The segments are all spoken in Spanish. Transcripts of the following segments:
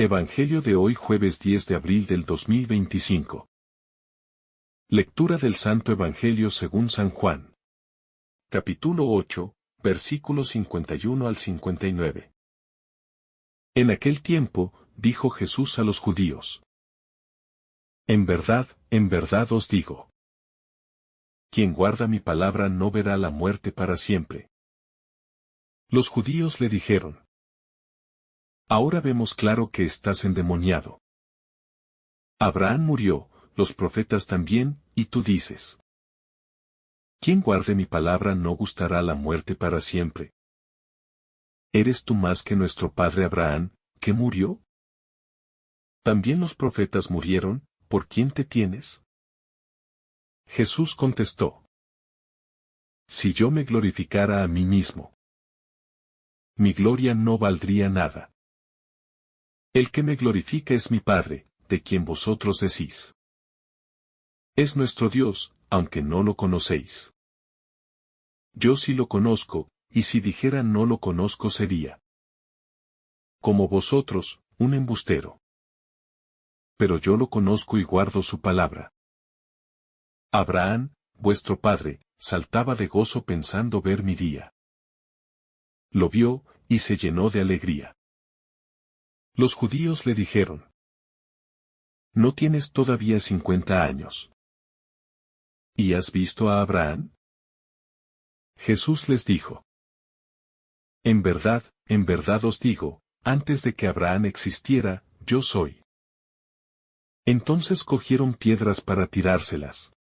Evangelio de hoy jueves 10 de abril del 2025. Lectura del Santo Evangelio según San Juan. Capítulo 8, versículos 51 al 59. En aquel tiempo, dijo Jesús a los judíos: en verdad os digo. Quien guarda mi palabra no verá la muerte para siempre. Los judíos le dijeron: ahora vemos claro que estás endemoniado. Abraham murió, los profetas también, y tú dices: quien guarde mi palabra no gustará la muerte para siempre. ¿Eres tú más que nuestro padre Abraham, que murió? También los profetas murieron, ¿por quién te tienes? Jesús contestó: si yo me glorificara a mí mismo, mi gloria no valdría nada. El que me glorifica es mi Padre, de quien vosotros decís: es nuestro Dios, aunque no lo conocéis. Yo sí lo conozco, y si dijera no lo conozco sería, como vosotros, un embustero. Pero yo lo conozco y guardo su palabra. Abraham, vuestro padre, saltaba de gozo pensando ver mi día. Lo vio, y se llenó de alegría. Los judíos le dijeron: ¿no tienes todavía 50 años? ¿Y has visto a Abraham? Jesús les dijo: en verdad os digo, antes de que Abraham existiera, yo soy. Entonces cogieron piedras para tirárselas.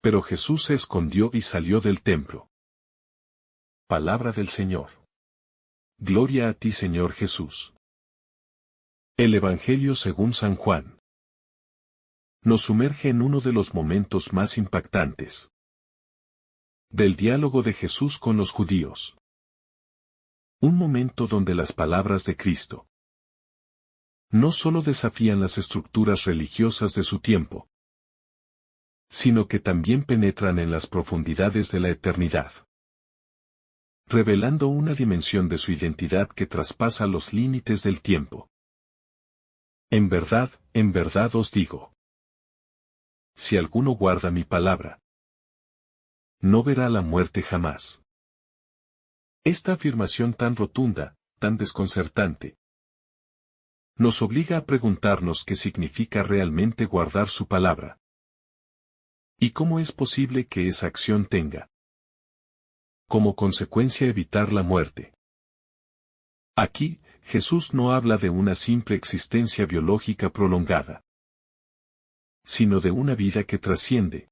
Pero Jesús se escondió y salió del templo. Palabra del Señor. Gloria a ti, Señor Jesús. El Evangelio según San Juan nos sumerge en uno de los momentos más impactantes del diálogo de Jesús con los judíos. Un momento donde las palabras de Cristo no solo desafían las estructuras religiosas de su tiempo, sino que también penetran en las profundidades de la eternidad, revelando una dimensión de su identidad que traspasa los límites del tiempo. En verdad os digo. Si alguno guarda mi palabra, no verá la muerte jamás. Esta afirmación tan rotunda, tan desconcertante, nos obliga a preguntarnos qué significa realmente guardar su palabra. ¿Y cómo es posible que esa acción tenga como consecuencia evitar la muerte? Aquí, Jesús no habla de una simple existencia biológica prolongada, sino de una vida que trasciende,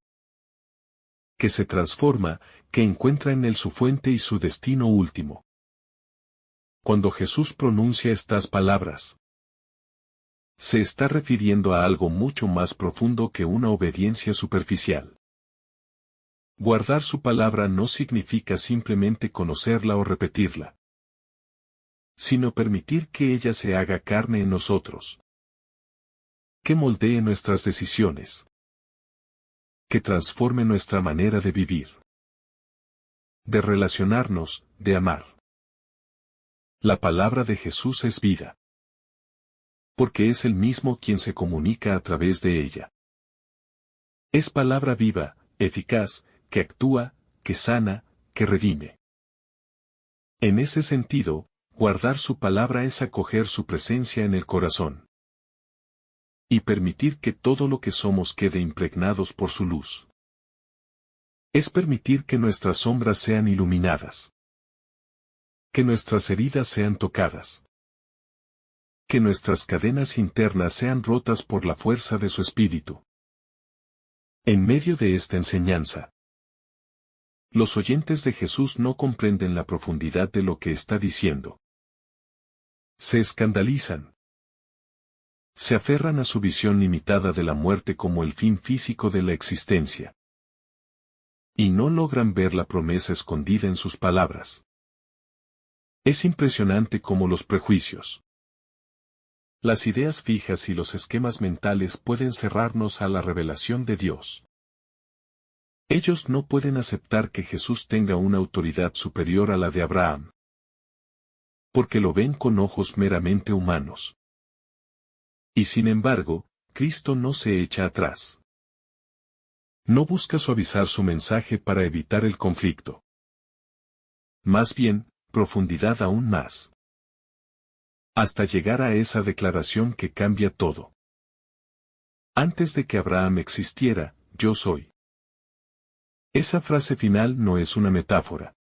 que se transforma, que encuentra en él su fuente y su destino último. Cuando Jesús pronuncia estas palabras, se está refiriendo a algo mucho más profundo que una obediencia superficial. Guardar su palabra no significa simplemente conocerla o repetirla, sino permitir que ella se haga carne en nosotros, que moldee nuestras decisiones, que transforme nuestra manera de vivir, de relacionarnos, de amar. La palabra de Jesús es vida, porque es Él mismo quien se comunica a través de ella. Es palabra viva, eficaz, que actúa, que sana, que redime. En ese sentido, guardar su palabra es acoger su presencia en el corazón y permitir que todo lo que somos quede impregnados por su luz. Es permitir que nuestras sombras sean iluminadas, que nuestras heridas sean tocadas, que nuestras cadenas internas sean rotas por la fuerza de su espíritu. En medio de esta enseñanza, los oyentes de Jesús no comprenden la profundidad de lo que está diciendo. Se escandalizan. Se aferran a su visión limitada de la muerte como el fin físico de la existencia. Y no logran ver la promesa escondida en sus palabras. Es impresionante cómo los prejuicios, las ideas fijas y los esquemas mentales pueden cerrarnos a la revelación de Dios. Ellos no pueden aceptar que Jesús tenga una autoridad superior a la de Abraham, porque lo ven con ojos meramente humanos. Y sin embargo, Cristo no se echa atrás. No busca suavizar su mensaje para evitar el conflicto. Más bien, profundidad aún más. Hasta llegar a esa declaración que cambia todo. Antes de que Abraham existiera, yo soy. Esa frase final no es una metáfora.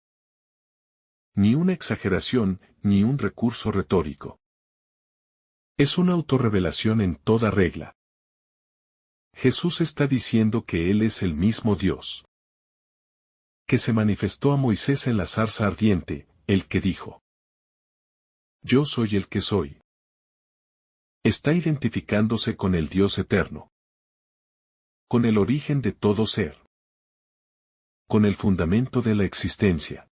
Ni una exageración, ni un recurso retórico. Es una autorrevelación en toda regla. Jesús está diciendo que Él es el mismo Dios. Que se manifestó a Moisés en la zarza ardiente, el que dijo: Yo soy el que soy. Está identificándose con el Dios eterno. Con el origen de todo ser. Con el fundamento de la existencia.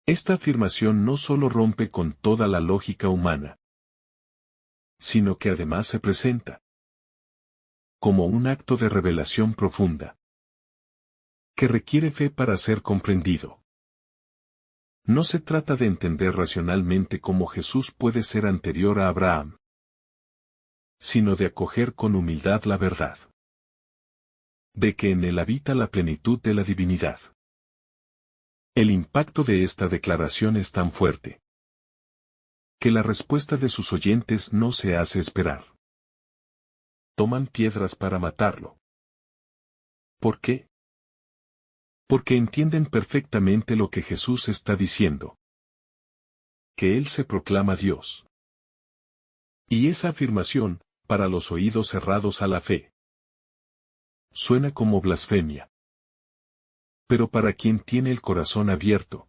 Esta afirmación no solo rompe con toda la lógica humana, sino que además se presenta como un acto de revelación profunda, que requiere fe para ser comprendido. No se trata de entender racionalmente cómo Jesús puede ser anterior a Abraham, sino de acoger con humildad la verdad de que en él habita la plenitud de la divinidad. El impacto de esta declaración es tan fuerte que la respuesta de sus oyentes no se hace esperar. Toman piedras para matarlo. ¿Por qué? Porque entienden perfectamente lo que Jesús está diciendo. Que Él se proclama Dios. Y esa afirmación, para los oídos cerrados a la fe, suena como blasfemia. Pero para quien tiene el corazón abierto,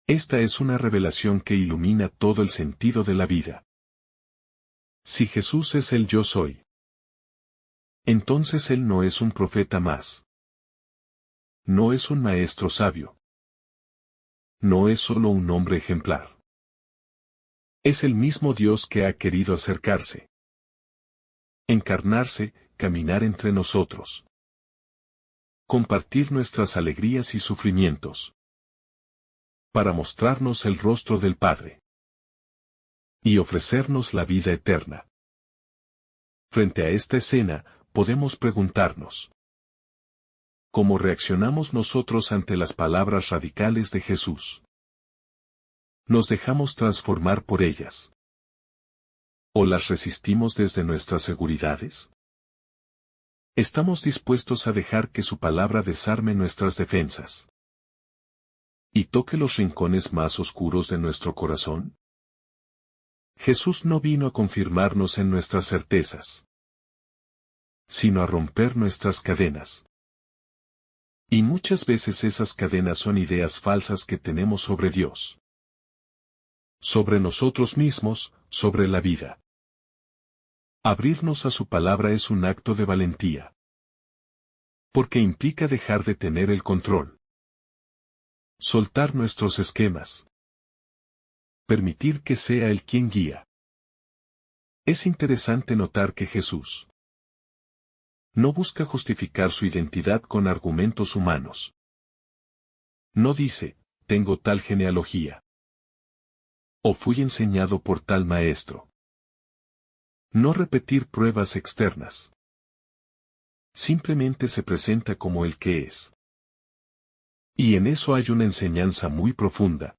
esta es una revelación que ilumina todo el sentido de la vida. Si Jesús es el yo soy, entonces Él no es un profeta más. No es un maestro sabio. No es solo un hombre ejemplar. Es el mismo Dios que ha querido acercarse, encarnarse, caminar entre nosotros, compartir nuestras alegrías y sufrimientos, para mostrarnos el rostro del Padre y ofrecernos la vida eterna. Frente a esta escena, podemos preguntarnos: ¿cómo reaccionamos nosotros ante las palabras radicales de Jesús? ¿Nos dejamos transformar por ellas? ¿O las resistimos desde nuestras seguridades? ¿Estamos dispuestos a dejar que su palabra desarme nuestras defensas y toque los rincones más oscuros de nuestro corazón? Jesús no vino a confirmarnos en nuestras certezas, sino a romper nuestras cadenas. Y muchas veces esas cadenas son ideas falsas que tenemos sobre Dios, sobre nosotros mismos, sobre la vida. Abrirnos a su palabra es un acto de valentía, porque implica dejar de tener el control, soltar nuestros esquemas, permitir que sea Él quien guía. Es interesante notar que Jesús no busca justificar su identidad con argumentos humanos. No dice: tengo tal genealogía, o fui enseñado por tal maestro. No repetir pruebas externas. Simplemente se presenta como el que es. Y en eso hay una enseñanza muy profunda.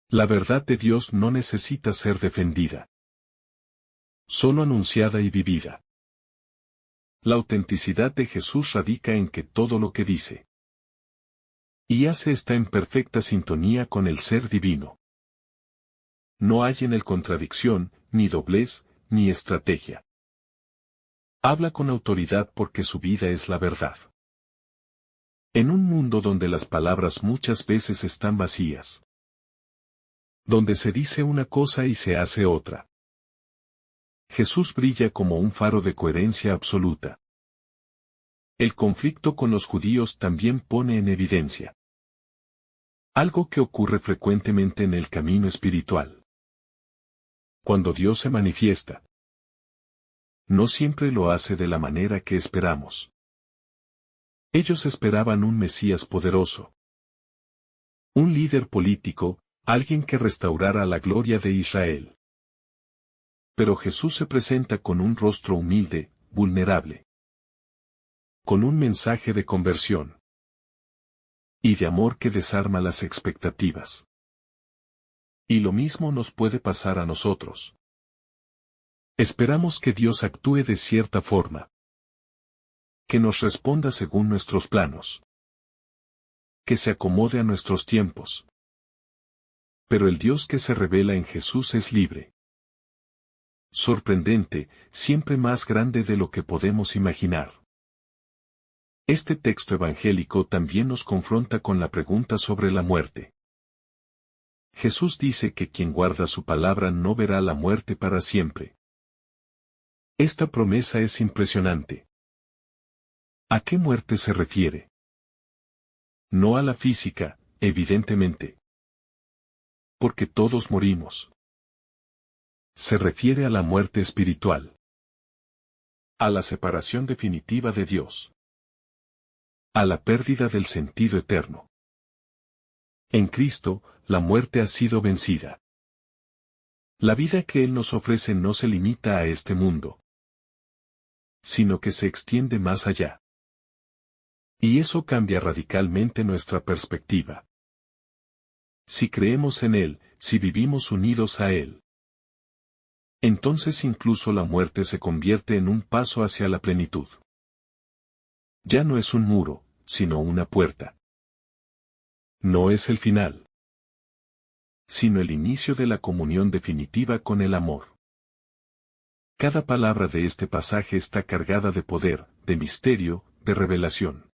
La verdad de Dios no necesita ser defendida, solo anunciada y vivida. La autenticidad de Jesús radica en que todo lo que dice y hace está en perfecta sintonía con el ser divino. No hay en él contradicción, ni doblez, ni estrategia. Habla con autoridad porque su vida es la verdad. En un mundo donde las palabras muchas veces están vacías, donde se dice una cosa y se hace otra, Jesús brilla como un faro de coherencia absoluta. El conflicto con los judíos también pone en evidencia algo que ocurre frecuentemente en el camino espiritual. Cuando Dios se manifiesta, no siempre lo hace de la manera que esperamos. Ellos esperaban un Mesías poderoso, un líder político, alguien que restaurara la gloria de Israel. Pero Jesús se presenta con un rostro humilde, vulnerable. Con un mensaje de conversión. Y de amor que desarma las expectativas. Y lo mismo nos puede pasar a nosotros. Esperamos que Dios actúe de cierta forma. Que nos responda según nuestros planos. Que se acomode a nuestros tiempos. Pero el Dios que se revela en Jesús es libre. Sorprendente, siempre más grande de lo que podemos imaginar. Este texto evangélico también nos confronta con la pregunta sobre la muerte. Jesús dice que quien guarda su palabra no verá la muerte para siempre. Esta promesa es impresionante. ¿A qué muerte se refiere? No a la física, evidentemente. Porque todos morimos. Se refiere a la muerte espiritual. A la separación definitiva de Dios. A la pérdida del sentido eterno. En Cristo, la muerte ha sido vencida. La vida que Él nos ofrece no se limita a este mundo, sino que se extiende más allá. Y eso cambia radicalmente nuestra perspectiva. Si creemos en Él, si vivimos unidos a Él, entonces incluso la muerte se convierte en un paso hacia la plenitud. Ya no es un muro, sino una puerta. No es el final, sino el inicio de la comunión definitiva con el amor. Cada palabra de este pasaje está cargada de poder, de misterio, de revelación.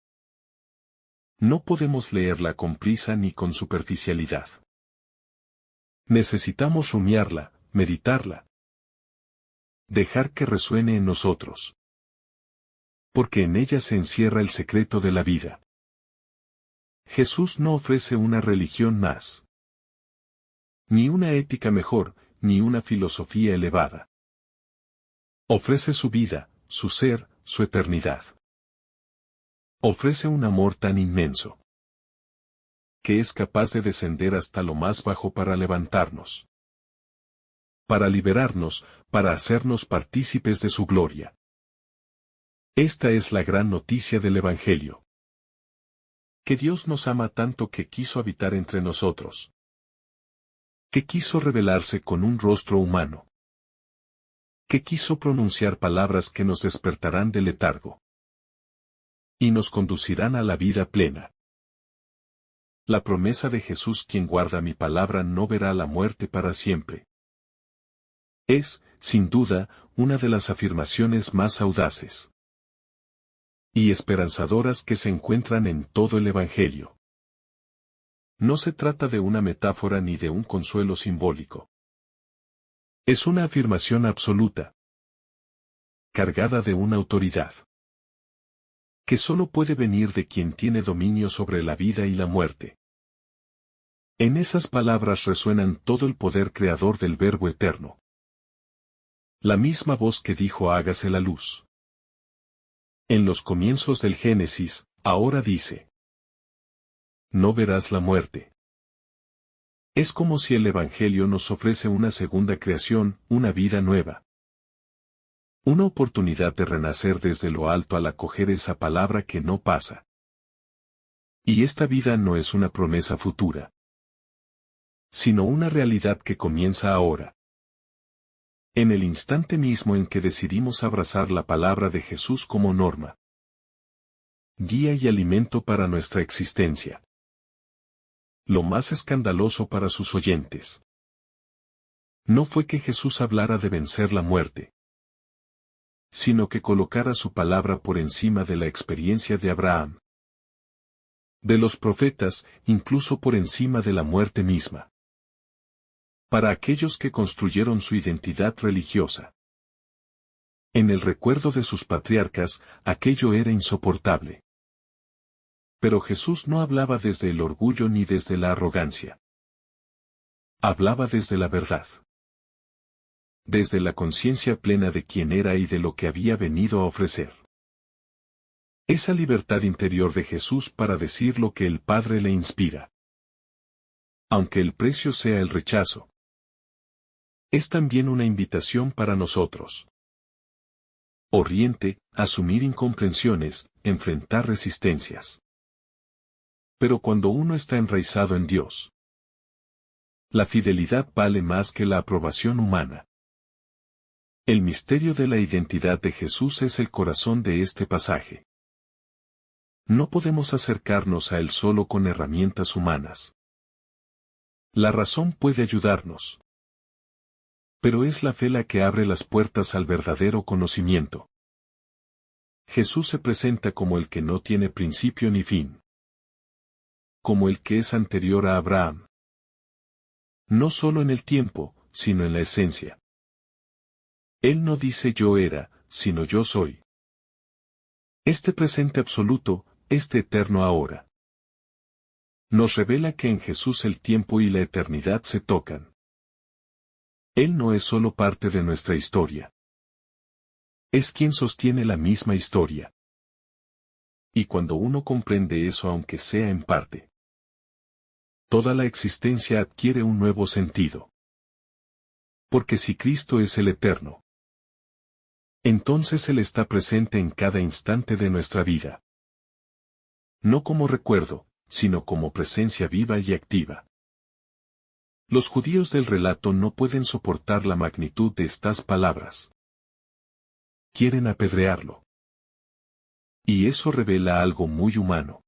No podemos leerla con prisa ni con superficialidad. Necesitamos rumiarla, meditarla. Dejar que resuene en nosotros. Porque en ella se encierra el secreto de la vida. Jesús no ofrece una religión más. Ni una ética mejor, ni una filosofía elevada. Ofrece su vida, su ser, su eternidad. Ofrece un amor tan inmenso, que es capaz de descender hasta lo más bajo para levantarnos. Para liberarnos, para hacernos partícipes de su gloria. Esta es la gran noticia del Evangelio. Que Dios nos ama tanto que quiso habitar entre nosotros. Que quiso revelarse con un rostro humano. Que quiso pronunciar palabras que nos despertarán del letargo. Y nos conducirán a la vida plena. La promesa de Jesús: quien guarda mi palabra no verá la muerte para siempre. Es, sin duda, una de las afirmaciones más audaces y esperanzadoras que se encuentran en todo el Evangelio. No se trata de una metáfora ni de un consuelo simbólico. Es una afirmación absoluta, cargada de una autoridad, que solo puede venir de quien tiene dominio sobre la vida y la muerte. En esas palabras resuenan todo el poder creador del Verbo eterno. La misma voz que dijo hágase la luz. En los comienzos del Génesis, ahora dice: no verás la muerte. Es como si el Evangelio nos ofrece una segunda creación, una vida nueva. Una oportunidad de renacer desde lo alto al acoger esa palabra que no pasa. Y esta vida no es una promesa futura, sino una realidad que comienza ahora. En el instante mismo en que decidimos abrazar la palabra de Jesús como norma, guía y alimento para nuestra existencia. Lo más escandaloso para sus oyentes no fue que Jesús hablara de vencer la muerte, sino que colocara su palabra por encima de la experiencia de Abraham, de los profetas, incluso por encima de la muerte misma. Para aquellos que construyeron su identidad religiosa, en el recuerdo de sus patriarcas, aquello era insoportable. Pero Jesús no hablaba desde el orgullo ni desde la arrogancia. Hablaba desde la verdad. Desde la conciencia plena de quién era y de lo que había venido a ofrecer. Esa libertad interior de Jesús para decir lo que el Padre le inspira. Aunque el precio sea el rechazo. Es también una invitación para nosotros. Oriente, asumir incomprensiones, enfrentar resistencias. Pero cuando uno está enraizado en Dios, la fidelidad vale más que la aprobación humana. El misterio de la identidad de Jesús es el corazón de este pasaje. No podemos acercarnos a Él solo con herramientas humanas. La razón puede ayudarnos. Pero es la fe la que abre las puertas al verdadero conocimiento. Jesús se presenta como el que no tiene principio ni fin. Como el que es anterior a Abraham. No solo en el tiempo, sino en la esencia. Él no dice yo era, sino yo soy. Este presente absoluto, este eterno ahora. Nos revela que en Jesús el tiempo y la eternidad se tocan. Él no es solo parte de nuestra historia. Es quien sostiene la misma historia. Y cuando uno comprende eso aunque sea en parte, toda la existencia adquiere un nuevo sentido. Porque si Cristo es el eterno, entonces Él está presente en cada instante de nuestra vida. No como recuerdo, sino como presencia viva y activa. Los judíos del relato no pueden soportar la magnitud de estas palabras. Quieren apedrearlo. Y eso revela algo muy humano.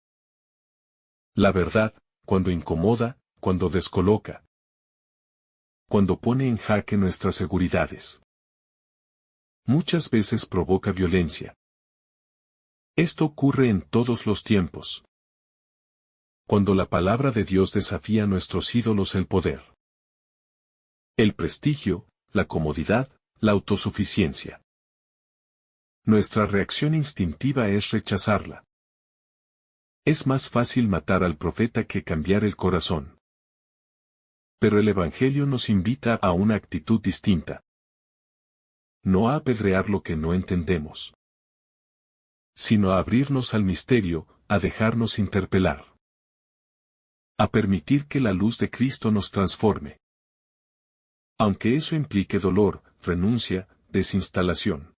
La verdad, cuando incomoda, cuando descoloca. Cuando pone en jaque nuestras seguridades. Muchas veces provoca violencia. Esto ocurre en todos los tiempos. Cuando la palabra de Dios desafía a nuestros ídolos el poder, el prestigio, la comodidad, la autosuficiencia. Nuestra reacción instintiva es rechazarla. Es más fácil matar al profeta que cambiar el corazón. Pero el Evangelio nos invita a una actitud distinta. No a apedrear lo que no entendemos, sino a abrirnos al misterio, a dejarnos interpelar. A permitir que la luz de Cristo nos transforme. Aunque eso implique dolor, renuncia, desinstalación.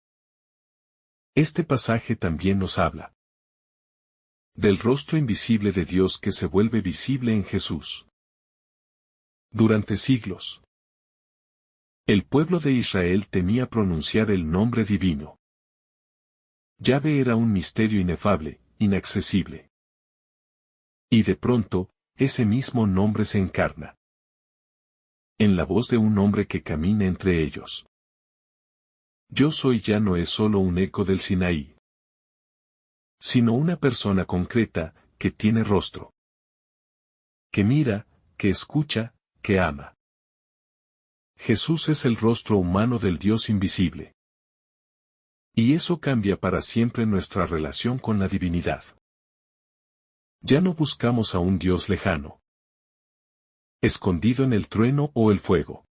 Este pasaje también nos habla del rostro invisible de Dios que se vuelve visible en Jesús. Durante siglos, el pueblo de Israel temía pronunciar el nombre divino. Yahvé era un misterio inefable, inaccesible. Y de pronto, ese mismo nombre se encarna en la voz de un hombre que camina entre ellos. Yo soy ya no es solo un eco del Sinaí, sino una persona concreta, que tiene rostro, que mira, que escucha, que ama. Jesús es el rostro humano del Dios invisible. Y eso cambia para siempre nuestra relación con la divinidad. Ya no buscamos a un Dios lejano, escondido en el trueno o el fuego,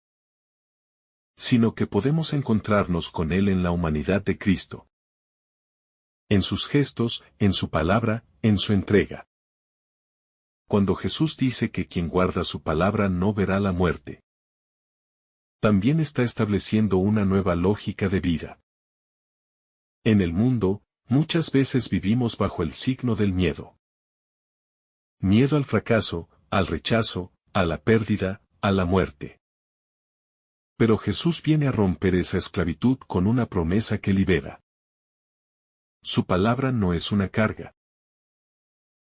sino que podemos encontrarnos con Él en la humanidad de Cristo. En sus gestos, en su palabra, en su entrega. Cuando Jesús dice que quien guarda su palabra no verá la muerte, también está estableciendo una nueva lógica de vida. En el mundo, muchas veces vivimos bajo el signo del miedo. Miedo al fracaso, al rechazo, a la pérdida, a la muerte. Pero Jesús viene a romper esa esclavitud con una promesa que libera. Su palabra no es una carga,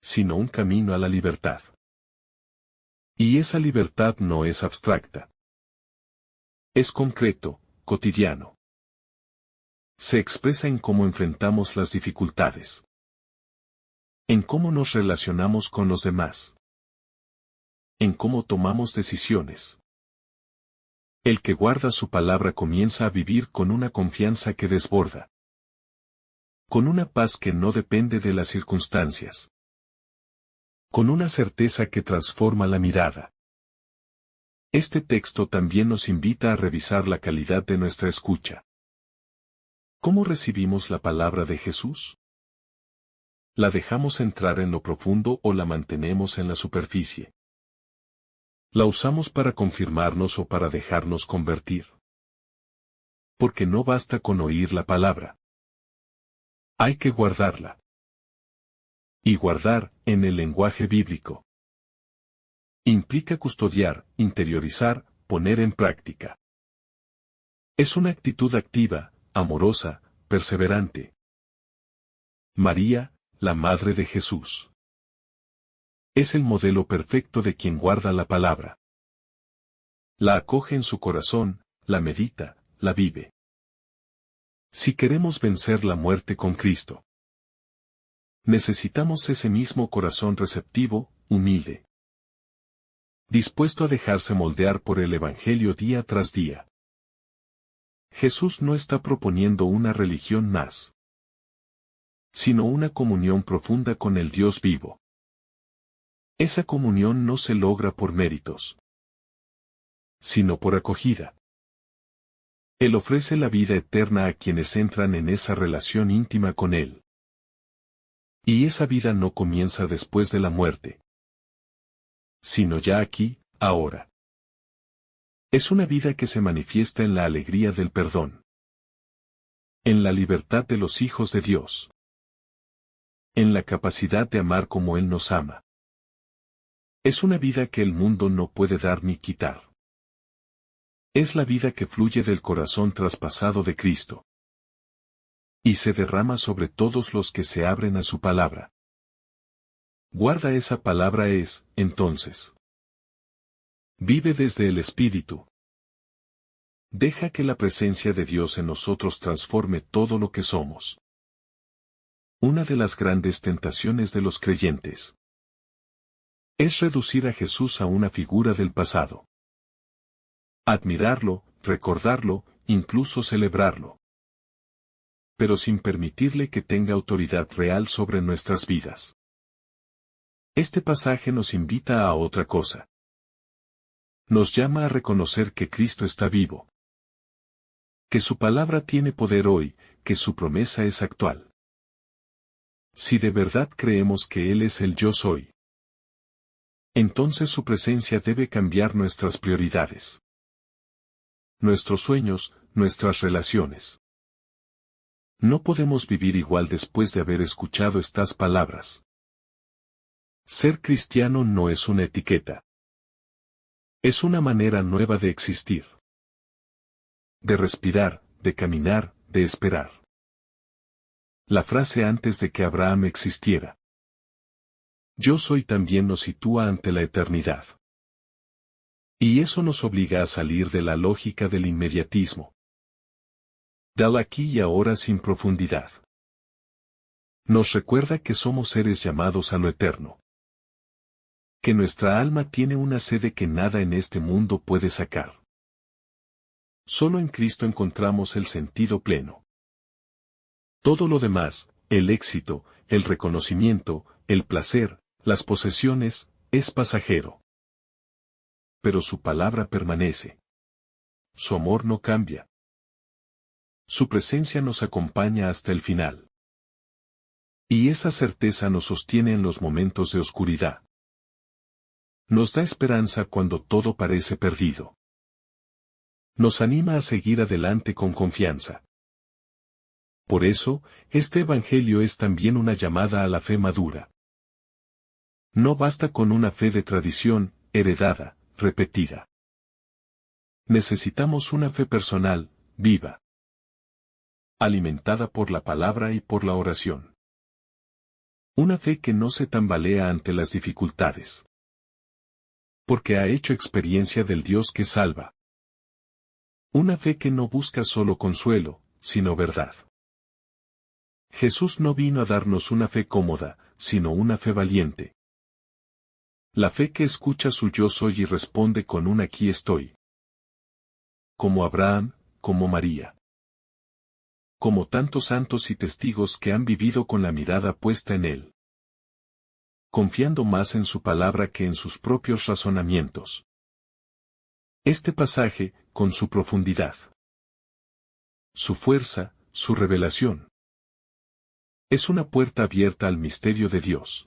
sino un camino a la libertad. Y esa libertad no es abstracta. Es concreto, cotidiano. Se expresa en cómo enfrentamos las dificultades. En cómo nos relacionamos con los demás. En cómo tomamos decisiones. El que guarda su palabra comienza a vivir con una confianza que desborda. Con una paz que no depende de las circunstancias. Con una certeza que transforma la mirada. Este texto también nos invita a revisar la calidad de nuestra escucha. ¿Cómo recibimos la palabra de Jesús? ¿La dejamos entrar en lo profundo o la mantenemos en la superficie? La usamos para confirmarnos o para dejarnos convertir. Porque no basta con oír la palabra. Hay que guardarla. Y guardar, en el lenguaje bíblico, implica custodiar, interiorizar, poner en práctica. Es una actitud activa, amorosa, perseverante. María, la Madre de Jesús, es el modelo perfecto de quien guarda la palabra. La acoge en su corazón, la medita, la vive. Si queremos vencer la muerte con Cristo, necesitamos ese mismo corazón receptivo, humilde, dispuesto a dejarse moldear por el Evangelio día tras día. Jesús no está proponiendo una religión más, sino una comunión profunda con el Dios vivo. Esa comunión no se logra por méritos, sino por acogida. Él ofrece la vida eterna a quienes entran en esa relación íntima con Él. Y esa vida no comienza después de la muerte, sino ya aquí, ahora. Es una vida que se manifiesta en la alegría del perdón, en la libertad de los hijos de Dios, en la capacidad de amar como Él nos ama. Es una vida que el mundo no puede dar ni quitar. Es la vida que fluye del corazón traspasado de Cristo y se derrama sobre todos los que se abren a su palabra. Guarda esa palabra es, entonces. Vive desde el Espíritu. Deja que la presencia de Dios en nosotros transforme todo lo que somos. Una de las grandes tentaciones de los creyentes es reducir a Jesús a una figura del pasado. Admirarlo, recordarlo, incluso celebrarlo, pero sin permitirle que tenga autoridad real sobre nuestras vidas. Este pasaje nos invita a otra cosa. Nos llama a reconocer que Cristo está vivo, que su palabra tiene poder hoy, que su promesa es actual. Si de verdad creemos que Él es el yo soy, entonces su presencia debe cambiar nuestras prioridades, nuestros sueños, nuestras relaciones. No podemos vivir igual después de haber escuchado estas palabras. Ser cristiano no es una etiqueta. Es una manera nueva de existir, de respirar, de caminar, de esperar. La frase antes de que Abraham existiera, yo soy, también nos sitúa ante la eternidad. Y eso nos obliga a salir de la lógica del inmediatismo, del aquí y ahora sin profundidad. Nos recuerda que somos seres llamados a lo eterno, que nuestra alma tiene una sede que nada en este mundo puede sacar. Solo en Cristo encontramos el sentido pleno. Todo lo demás, el éxito, el reconocimiento, el placer, las posesiones, es pasajero. Pero su palabra permanece. Su amor no cambia. Su presencia nos acompaña hasta el final. Y esa certeza nos sostiene en los momentos de oscuridad. Nos da esperanza cuando todo parece perdido. Nos anima a seguir adelante con confianza. Por eso, este Evangelio es también una llamada a la fe madura. No basta con una fe de tradición, heredada, repetida. Necesitamos una fe personal, viva, alimentada por la palabra y por la oración. Una fe que no se tambalea ante las dificultades, porque ha hecho experiencia del Dios que salva. Una fe que no busca solo consuelo, sino verdad. Jesús no vino a darnos una fe cómoda, sino una fe valiente. La fe que escucha su yo soy y responde con un aquí estoy. Como Abraham, como María. Como tantos santos y testigos que han vivido con la mirada puesta en Él, confiando más en su palabra que en sus propios razonamientos. Este pasaje, con su profundidad, su fuerza, su revelación, es una puerta abierta al misterio de Dios.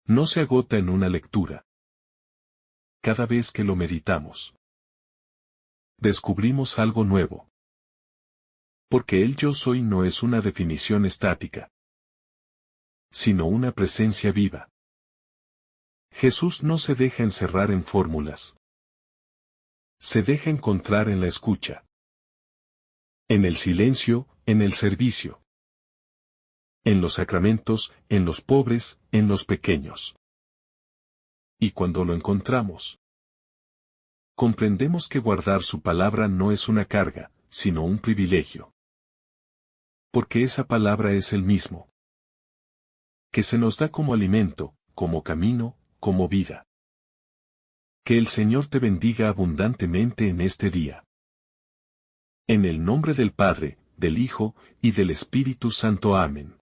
No se agota en una lectura, cada vez que lo meditamos. Descubrimos algo nuevo. Porque el yo soy no es una definición estática, sino una presencia viva. Jesús no se deja encerrar en fórmulas. Se deja encontrar en la escucha. En el silencio, en el servicio. En los sacramentos, en los pobres, en los pequeños. Y cuando lo encontramos, comprendemos que guardar su palabra no es una carga, sino un privilegio. Porque esa palabra es el mismo, que se nos da como alimento, como camino, como vida. Que el Señor te bendiga abundantemente en este día. En el nombre del Padre, del Hijo, y del Espíritu Santo. Amén.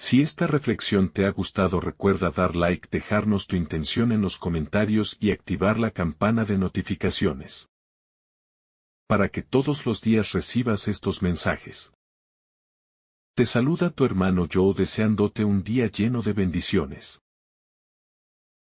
Si esta reflexión te ha gustado, recuerda dar like, dejarnos tu intención en los comentarios y activar la campana de notificaciones, para que todos los días recibas estos mensajes. Te saluda tu hermano Joe, deseándote un día lleno de bendiciones.